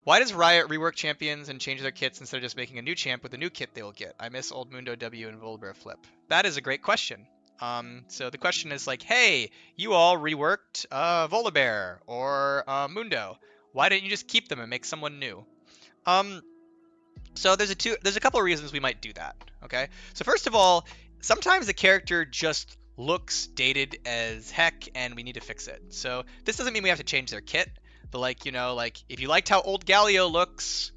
Why does Riot rework champions and change their kits instead of just making a new champ with a new kit they will get? I miss old Mundo W and Volbear Flip. That is a great question. So the question is like, hey, you all reworked Volibear or Mundo. Why didn't you just keep them and make someone new? So there's a couple of reasons we might do that. Okay. So first of all, sometimes the character just looks dated as heck and we need to fix it. So this doesn't mean we have to change their kit, but like, you know, like if you liked how old Galio looks,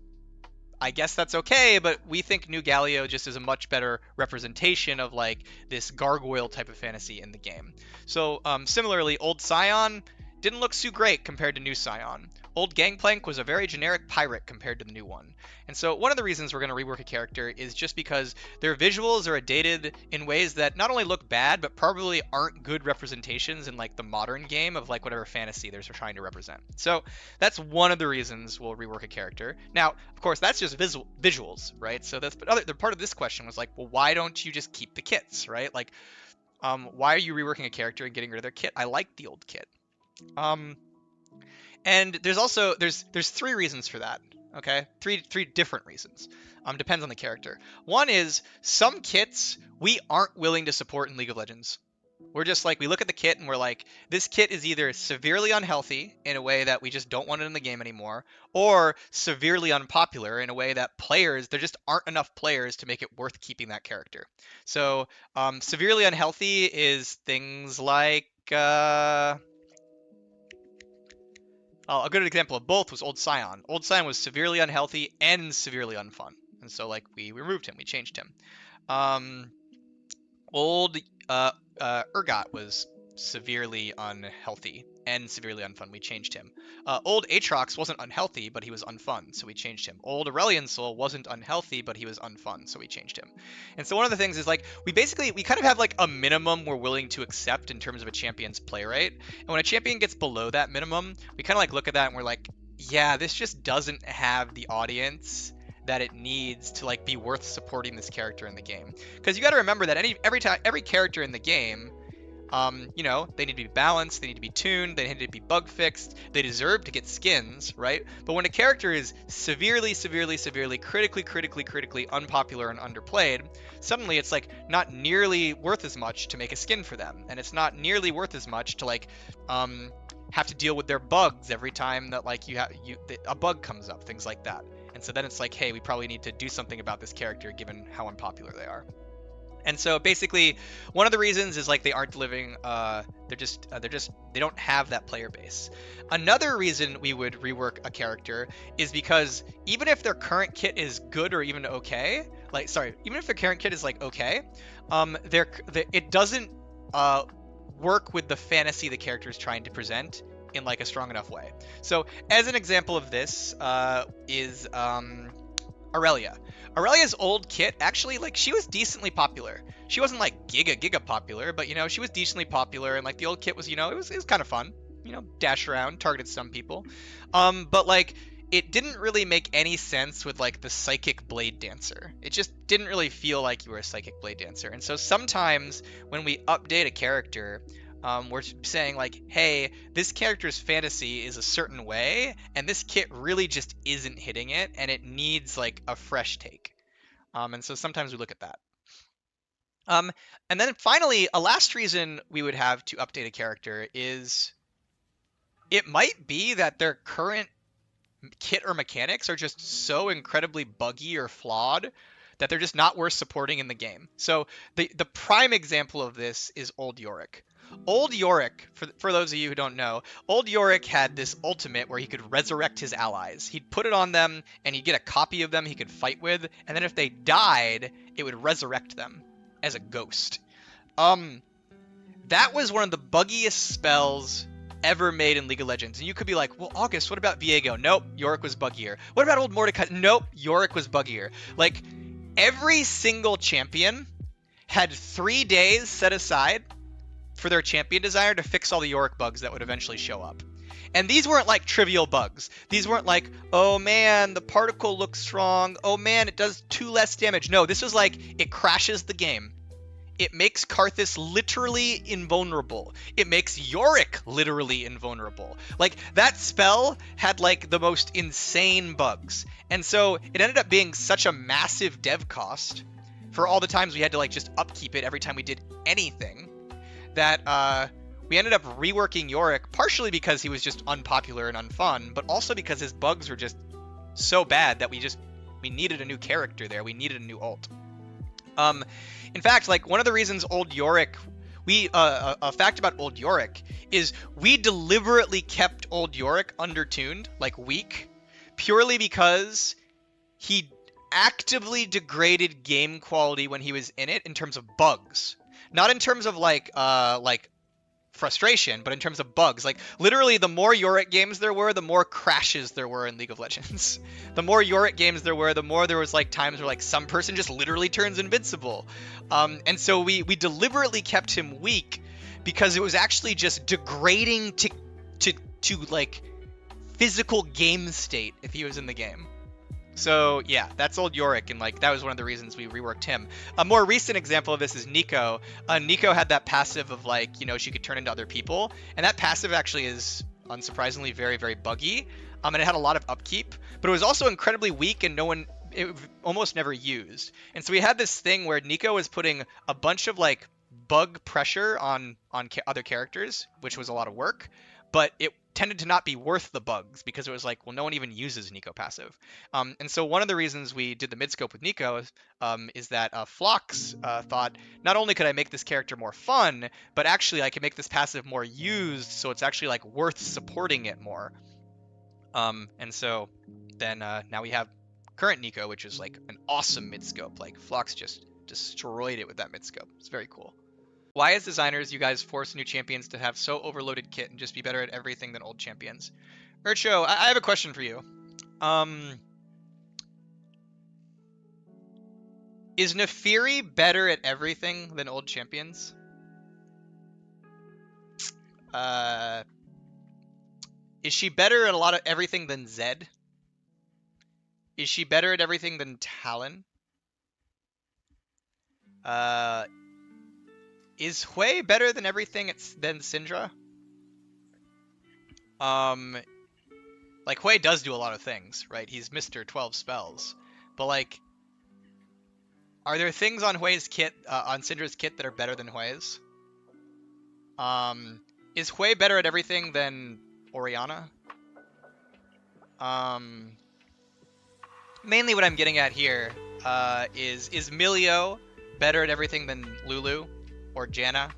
I guess that's okay, but we think new Galio just is a much better representation of like this gargoyle type of fantasy in the game. So similarly, old Scion didn't look so great compared to new Scion. Old Gangplank was a very generic pirate compared to the new one. And so one of the reasons we're going to rework a character is just because their visuals are dated in ways that not only look bad, but probably aren't good representations in like the modern game of like whatever fantasy they're trying to represent. So that's one of the reasons we'll rework a character. Now, of course, that's just visuals, right? So that's the part of this question was like, well, why don't you just keep the kits, right? Like, why are you reworking a character and getting rid of their kit? I like the old kit. And there's also there's three reasons for that. Okay, three different reasons. Depends on the character. One is some kits we aren't willing to support in League of Legends. We're just like, we look at the kit and we're like, this kit is either severely unhealthy in a way that we just don't want it in the game anymore, or severely unpopular in a way that there just aren't enough players to make it worth keeping that character. So severely unhealthy is things like a good example of both was Old Scion. Old Scion was severely unhealthy and severely unfun. And so, like, we removed him. We changed him. Old Urgot was severely unhealthy and severely unfun. We changed him. Old Aatrox wasn't unhealthy, but he was unfun, so we changed him. Old Aurelian Soul wasn't unhealthy, but he was unfun, so we changed him. And so one of the things is, like, we kind of have, like, a minimum we're willing to accept in terms of a champion's play rate. And when a champion gets below that minimum, we kind of, like, look at that and we're like, yeah, this just doesn't have the audience that it needs to, like, be worth supporting this character in the game. Because you got to remember that every character in the game, you know, they need to be balanced, they need to be tuned, they need to be bug fixed, they deserve to get skins, right? But when a character is severely, critically unpopular and underplayed, suddenly it's like not nearly worth as much to make a skin for them, and it's not nearly worth as much to like have to deal with their bugs every time that like a bug comes up, things like that. And so then it's like, hey, we probably need to do something about this character given how unpopular they are. And so basically, one of the reasons is like they aren't delivering. They don't have that player base. Another reason we would rework a character is because even if their current kit is good or even okay, even if their current kit is like okay, it doesn't work with the fantasy the character is trying to present in like a strong enough way. So as an example of this is Irelia. Irelia's old kit, actually, like, she was decently popular. She wasn't, like, giga popular, but, you know, she was decently popular, and, like, the old kit was, you know, it was kind of fun. You know, dash around, targeted some people. But, like, it didn't really make any sense with, like, the Psychic Blade Dancer. It just didn't really feel like you were a Psychic Blade Dancer. And so sometimes when we update a character, we're saying like, hey, this character's fantasy is a certain way, and this kit really just isn't hitting it, and it needs like a fresh take. And so sometimes we look at that. And then finally, a last reason we would have to update a character is it might be that their current kit or mechanics are just so incredibly buggy or flawed that they're just not worth supporting in the game. So the prime example of this is Old Yorick. Old Yorick, for those of you who don't know, Old Yorick had this ultimate where he could resurrect his allies. He'd put it on them, and he'd get a copy of them he could fight with, and then if they died, it would resurrect them as a ghost. That was one of the buggiest spells ever made in League of Legends. And you could be like, well, August, what about Viego? Nope, Yorick was buggier. What about Old Mordecai? Nope, Yorick was buggier. Like, every single champion had 3 days set aside for their champion designer to fix all the Yorick bugs that would eventually show up. And these weren't like trivial bugs. These weren't like, oh man, the particle looks strong. Oh man, it does 2 less damage. No, this was like, it crashes the game. It makes Karthus literally invulnerable. It makes Yorick literally invulnerable. Like, that spell had, like, the most insane bugs. And so it ended up being such a massive dev cost for all the times we had to, like, just upkeep it every time we did anything that we ended up reworking Yorick, partially because he was just unpopular and unfun, but also because his bugs were just so bad that we needed a new character there. We needed a new ult. In fact, like, one of the reasons old Yorick, a fact about old Yorick is we deliberately kept old Yorick undertuned, like weak, purely because he actively degraded game quality when he was in it in terms of bugs. Not in terms of like frustration, but in terms of bugs. Like, literally, the more Yorick games there were, the more crashes there were in League of Legends. The more Yorick games there were, the more there was, like, times where, like, some person just literally turns invincible. And so we deliberately kept him weak because it was actually just degrading to like, physical game state if he was in the game. So yeah, that's old Yorick, and like, that was one of the reasons we reworked him. A more recent example of this is Neeko. Neeko had that passive of, like, you know, she could turn into other people, and that passive actually is unsurprisingly very, very buggy. And it had a lot of upkeep, but it was also incredibly weak, and it almost never used. And so we had this thing where Neeko was putting a bunch of, like, bug pressure on other characters, which was a lot of work, but it tended to not be worth the bugs because it was like, well, no one even uses Neeko passive. And so one of the reasons we did the midscope with Neeko is that Phlox thought, not only could I make this character more fun, but actually I could make this passive more used, so it's actually, like, worth supporting it more. And so then now we have current Neeko, which is, like, an awesome midscope. Like, Phlox just destroyed it with that midscope. It's very cool. Why, as designers, you guys force new champions to have so overloaded kit and just be better at everything than old champions? Urcho, I have a question for you. Is Nefiri better at everything than old champions? Is she better at a lot of everything than Zed? Is she better at everything than Talon? Is Hwei better than everything than Syndra? Like, Hwei does do a lot of things, right? He's Mr. 12 spells. But, like, are there things on Hwei's kit, on Syndra's kit, that are better than Hwei's? Is Hwei better at everything than Orianna? Mainly what I'm getting at here is Milio better at everything than Lulu or Janna?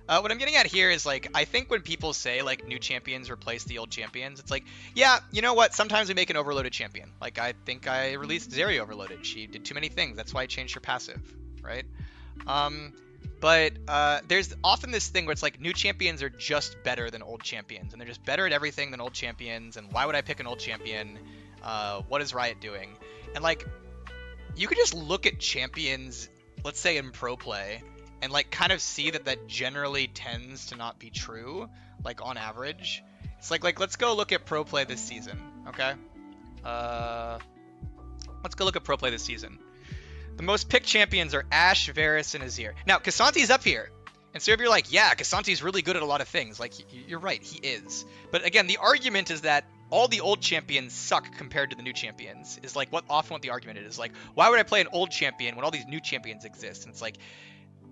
What I'm getting at here is, like, I think when people say, like, new champions replace the old champions, it's like, yeah, you know what? Sometimes we make an overloaded champion. Like, I think I released Zeri overloaded. She did too many things. That's why I changed her passive, right? But there's often this thing where it's like, new champions are just better than old champions, and they're just better at everything than old champions, and why would I pick an old champion? What is Riot doing? And, like, you could just look at champions, let's say in pro play, and, like, kind of see that generally tends to not be true, like, on average. It's like let's go look at pro play this season, okay? Let's go look at pro play this season. The most picked champions are Ashe, Varus, and Azir. Now, Kassanti's up here. And so if you're like, yeah, Kassanti's really good at a lot of things, like, you're right, he is. But again, the argument is that all the old champions suck compared to the new champions, is, like, often what the argument is. Like, why would I play an old champion when all these new champions exist? And it's like,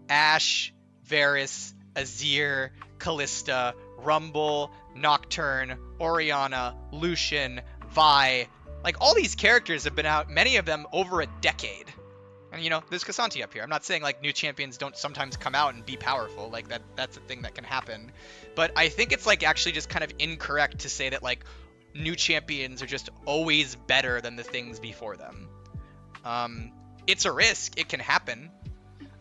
Ashe, Varus, Azir, Kalista, Rumble, Nocturne, Orianna, Lucian, Vi. Like, all these characters have been out, many of them, over a decade. And, you know, there's Kassanti up here. I'm not saying, like, new champions don't sometimes come out and be powerful. Like, that's a thing that can happen. But I think it's, like, actually just kind of incorrect to say that, like, new champions are just always better than the things before them. It's a risk. It can happen.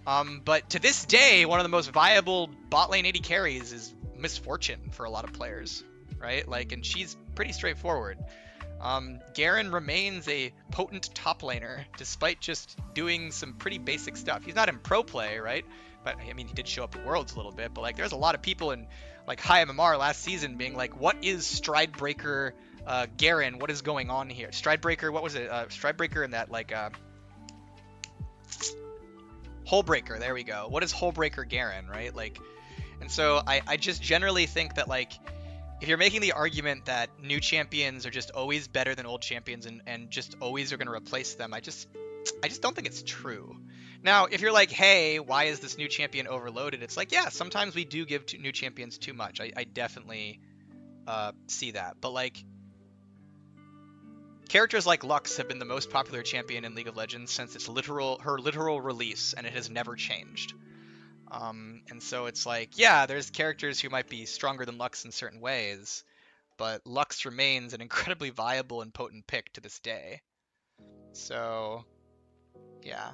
But to this day, one of the most viable bot lane AD carries is Misfortune for a lot of players, right? Like, and she's pretty straightforward. Garen remains a potent top laner, despite just doing some pretty basic stuff. He's not in pro play, right? But, I mean, he did show up at Worlds a little bit, but, like, there's a lot of people in, like, high MMR last season being like, what is Stridebreaker Garen? What is going on here? Stridebreaker, what was it? Stridebreaker in that, like, Hullbreaker, there we go. What is Hullbreaker Garen, right? Like, and so I just generally think that like if you're making the argument that new champions are just always better than old champions and just always are going to replace them, I just don't think it's true. Now, if you're like, hey, why is this new champion overloaded? It's like, yeah, sometimes we do give new champions too much. I definitely see that. But like, characters like Lux have been the most popular champion in League of Legends since her literal release, and it has never changed. And so it's like, yeah, there's characters who might be stronger than Lux in certain ways, but Lux remains an incredibly viable and potent pick to this day. So, yeah.